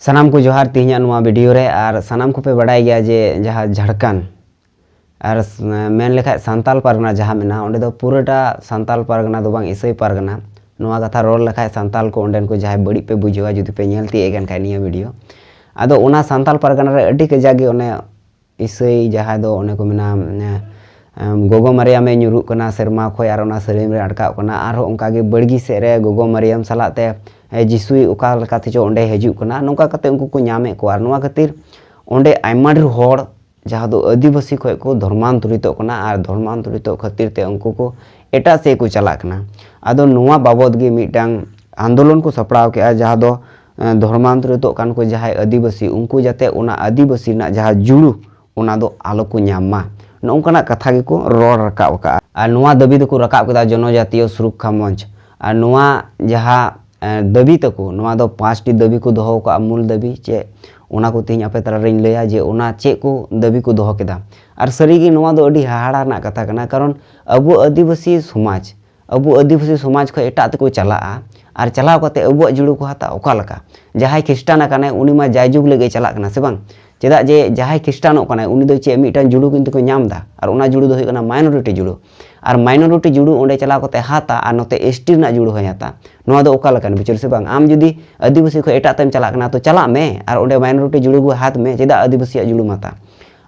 सानाम को जोहार तीन वीडियो रे और सानाम को पे बड़ाई गया जे जहाँ झारखंड और मेन लेखा सांताल पारगना जहाँ मेना ओंडे दो पूराटा सांताल पारगना दो बांग इसाई पारगना नोआ कथा रोल लेखा सांताल को ओंडेन को जहाँ बड़ी पे बुझवा जुदी पे नेल तीएगन खाय निया वीडियो आदो ओना सांताल पारगना रे अड्डी कजागे ओने इसाई जहाँ दो ओने को मेना गोगो मरियम नुरुक कना सेरमा खोय आर ओना सरीम रे अटकाव कना आर ओंकागे बड़गी से रे गोगो मरियम सलाते जिसुई उका लकाते जो ओंडे हजू कना नोका कते उनको को न्यामे को आर नोआ खातिर ओंडे आयमा ढेर होड़ जहाँ दो आदिवासी खोय को धर्मांतरित कना आर धर्मांतरित खातिर ते उनको को एटा से को चला कना आदो नोआ बाबद गे मिटांग आंदोलन को सपड़ाव के जहाँ दो धर्मांतरित कान को जहाँ आदिवासी उनको जाते ओना आदिवासी ना जहाँ जुड़ू ओना दो आलो को न्यामा नौकना कथा गे को रोड रकाब का और नोआ दाबी दो को रकाब कदा जनजातीय सुरक्षा मंच और नोआ जहाँ दाबी तको नोआ दो 5टी दाबी को दोहो का मूल दाबी चे ओना को तीन आपे तरा रेन लया जे ओना चे को दाबी को दोहो केदा और सरीगी नोआ दो अडी हाहाड़ा ना कथा कना कारण अबो आदिवासी समाज खो एटा तको चला और चलाव कते अबो जुड़ू को हाता ओका लका जहाय खिस्टान काने उनी मा जायजुग लगे चला कना से बांग चेदा जे जहाय खिस्टानों काने उनी दो चे मिटान जुड़ू किंतु को नामदा और ओना जुड़ू दो हुई माइनॉरिटी जुड़ू और माइनॉरिटी जुड़ू ओंडे चलाव कते हाता और नोते एसटी ना जुड़ू हयाता नोआ दो ओका लकान बिचार से बांग आम जुदी आदिवासी को एटा तेम चला कना तो चला में और ओंडे माइनॉरिटी जुड़ू को हाथ में चेदा आदिवासी जुड़ू माता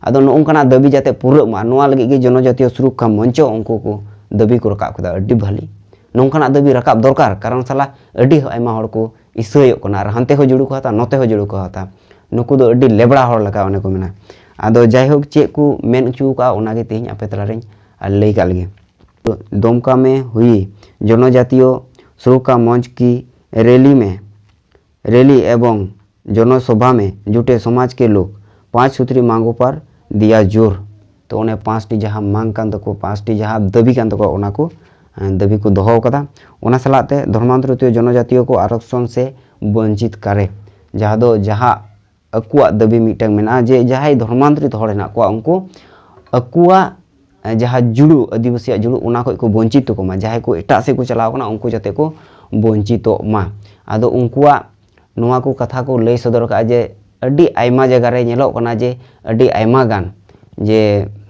आदो नोंकना दाबी जाते पूरा मा नोआ लगे गे जनजातीय सुरक्षा मंच उनको को दाबी को रकाब कदा अड्डी भाली नोंकना दाबी रकाब दरकार कारण साला अड्डी आयमा हड़ को इसायो कना और हानते हो जुड़ू को हाता नोते हो जुड़ू को हाता नुकु दो अड्डी लेबड़ा हड़ लगा ओने को मेना आदो जायहोक चे को मेन उचू का ओनागे तेज आपे तलारें लई का लगे दुमका में हुई जनजातीय सुरक्षा मंच की रैली एवं जनसभा में जुटे समाज के लोग 5 सूत्री मांगों पर दिया जोर तो उन्हें 5टी जहाँ मांग कान तको 5टी जहाँ दाबी कान तको ओना को दाबी को दोहो कदा ओना सलाते धर्मांतरित जनजातीय को आरक्षण से वंचित करे जहाँ दो जहाँ अकुआ दाबी मिटंग मेना जे जहाँ धर्मांतरित हड़ हेना को उनको अकुआ जहाँ जुड़ू आदिवासी जुड़ू ओना को वंचित को मा जहाँ को एटा से को चलाव कना उनको जाते को वंचित मा आदो उनकुआ नोआ को कथा को लई सदर का जे अड्डी आयमा जगह रे नेलोग कना जे अड्डी आयमा गान जे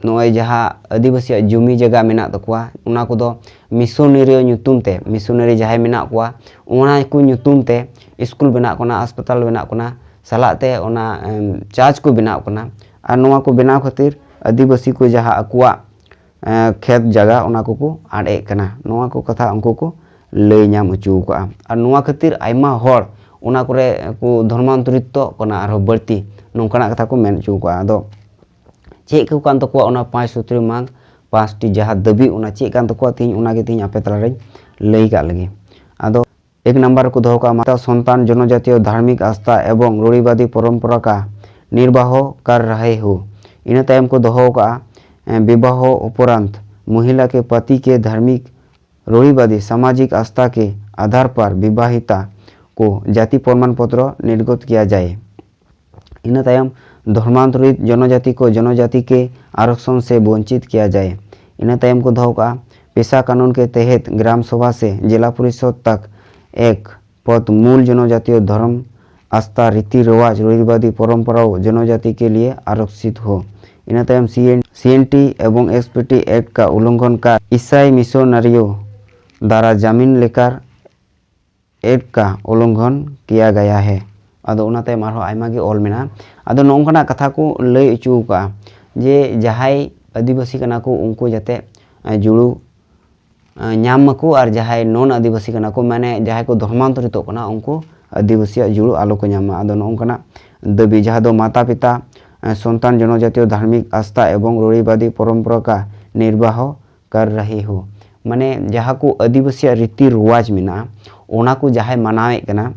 नोय जहाँ आदिवासी जुमी जगह मेना तकुआ ओना को दो मिशनरी ᱧᱩᱛᱩᱢ ते मिशनरी जहाँ मेना कुआ ओना को ᱧᱩᱛᱩᱢ ते स्कूल बना कोना अस्पताल बना कोना सलाते ओना चार्ज को बनाव कना और नोआ को बनाव खातिर आदिवासी को जहाँ अकुआ खेत जगह ओना को आड़े कना नोआ को कथा उनको को लई नाम उचू का और नोआ खातिर आयमा हड़ ओना करे को धर्मांतरित कना और बढ़ती नोंकना कथा को मेन उचू का आदो चे को कान तको ओना 5 सूत्री मांग 5टी जहाँ दाबी ओना चे कान तको तीन ओनागे तीन आपे तलारे लई का लगे आदो 1 नंबर को दोहो का माता संतान जनजातीय धार्मिक आस्था एवं रूढ़िवादी परंपरा का निर्वाह कर रहे हो इन तायम को दोहो का विवाह उपरांत महिला के पति के धार्मिक रूढ़िवादी सामाजिक आस्था के आधार पर विवाहिता को जाति प्रमाण पत्र निर्गत किया जाए। इन तायम धर्मांतरित जनजाति को जनजाति के आरक्षण से वंचित किया जाए। इन तायम को दोहो का पेशा कानून के तहत ग्राम सभा से जिला परिषद तक एक पद मूल जनजातीय धर्म आस्था रीति रिवाज रूढ़िवादी परंपराओं जनजाति के लिए आरक्षित हो। इन तायम CNT एवं SPT एक्ट का उल्लंघन कर ईसाई मिशनरियों द्वारा जमीन लेकर एक्ट का उल्लंघन किया गया है। आदो उना तायम आरो आयमा गे ऑल मेना आदो नोंकना कथा को लई उचू का जे जहाय आदिवासी कना को उनको जाते जुड़ू नाम को और जहाँ नॉन आदिवासी कना को माने जहाँ को धर्मांतरित कना उनको आदिवासी जुड़ू आलो को नामा आदो नोंकना दाबी जहाँ दो माता पिता संतान जनजातीय धार्मिक आस्था एवं रूढ़िवादी परंपरा का निर्वाह कर रहे हो माने जहाँ को आदिवासी रीति रिवाज मेना ओना को जहाँ मनावे कना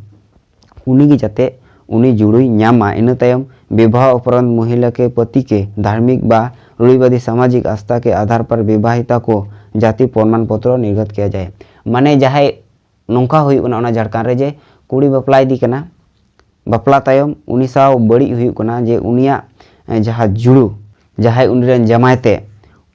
उनी गे जाते उनी जुड़ुई नामा इन तायम विवाह उपरांत महिला के पति के धार्मिक बा रूढ़िवादी सामाजिक आस्था के आधार पर विवाहिता को जाति प्रमाण पत्र निर्गत किया जाए माने जहाँ नौका हुई झारखंड रे जे कुड़ी बापला इदी कना बापला तायम उनी साव बड़ी हुई कना जे उनिया जहाँ जुड़ू जहाँ उनी जमायते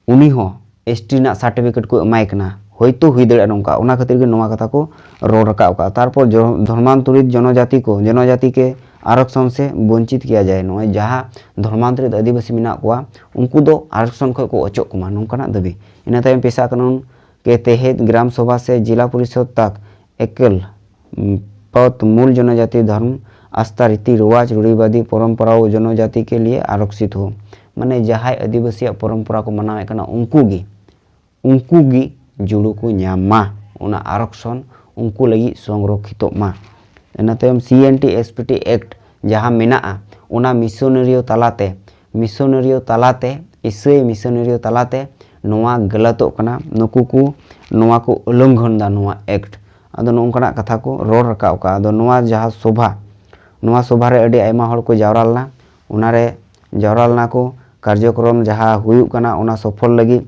उनी हो ST ना सर्टिफिकेट को एमाय कना होयतो हुई दड़े नौका ओना खातिर के नोआ कथा को रोड रकाव का तारपर धर्मांतरित जनजाति को जनजाति के आरक्षण से वंचित किया जाए नॉय जहाँ धर्मांतरित आदिवासी मेना कोआ उनको दो आरक्षण खो को अचोक कुमा नोंकाना दाबी इना तायम पेशा कानून के तहत ग्राम सभा से जिला परिषद तक एकल पद मूल जनजाति धर्म आस्था रीति रिवाज रूढ़िवादी परंपराओं जनजाति के लिए आरक्षित हो माने जहाँ आदिवासी परंपरा को मनावे कना उनको गी जुड़ू को न्यामा उना आरक्षण उनको लगी संरक्षित मा इना तायम CNT SPT एक्ट जहाँ मेना उना मिशनरियो तालाते ईसाई मिशनरियो तालाते नोआ गलतो कना नुकु को नोआ को उल्लंघन दा नोआ एक्ट आदो नोंकना कथा को रोड रकाव का आदो नोआ जहाँ सभा रे अडी आयमा हड़ को जावरा लना उनारे जावरा लना को कार्यक्रम जहाँ हुयुग कना उना सफल लगी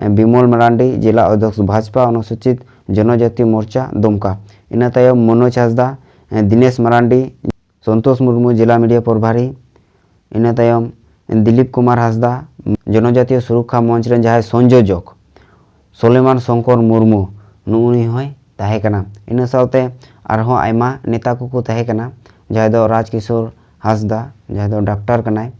बिमल मरांडी जिला अध्यक्ष भाजपा अनुसूचित जनजाति मोर्चा दुमका इना तायम मनोज हांसदा दिनेश मरांडी संतोष मुर्मू जिला मीडिया प्रभारी इना तायम दिलीप कुमार हांसदा जनजातीय सुरक्षा मंच रे जहाँ संयोजक सोलेमान शंकर मुर्मू नुनी होय ताहे कना इना साउते आरहों आयमा नेता को ताहे कना जहाँ दो राजकिशोर हांसदा जहाँ दो डॉक्टर कनाय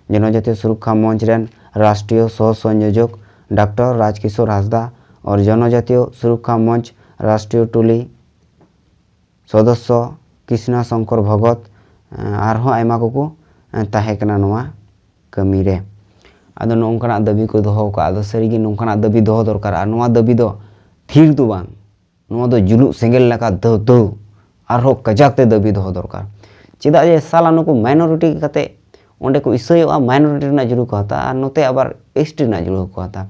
जनजातीय सुरक्षा मंच रेन राष्ट्रीय सह संयोजक डॉक्टर राजकिशोर हांसदा और जनजातीय सुरक्षा मंच राष्ट्रीय टोली सदस्य कृष्णा शंकर भगत आरहों आयमा को ताहे कना नोआ कमी रे आदो नोंकना दाबी को दोहो का आदो सरीगी नोंकना दाबी दोहो दरकार आ नोआ दाबी दो थीर दो बांग नोआ दो जुलू सेंगेल लका दो आरहों कजाक ते दाबी दोहो दरकार चेदा जे साला नुको माइनॉरिटी कते ओंडे को इसाईवा माइनॉरिटी ना जुलू को हता आ नोते आबार एसटी ना जुलू को हता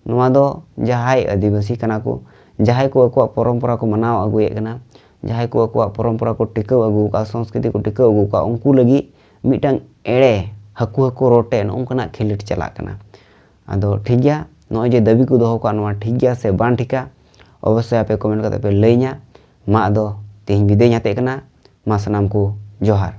नोआ दो जहाय आदिवासी कना को जहाय को अको परंपरा को मनाव अगुए कना जहाय को अको परंपरा को टिकाव अगु का संस्कृति को टिकाव अगु का उनको लगी मिटंग एड़े हकु रोटे नोंकना खेलिट चला कना आदो ठीक गया नॉय जे दाबी को दोहो का नोआ ठीक गया से बान ठीका अवश्य आपे कमेंट करते पे लैया मा आदो तेहिं बिदाय हाते कना मा सनाम को जोहार।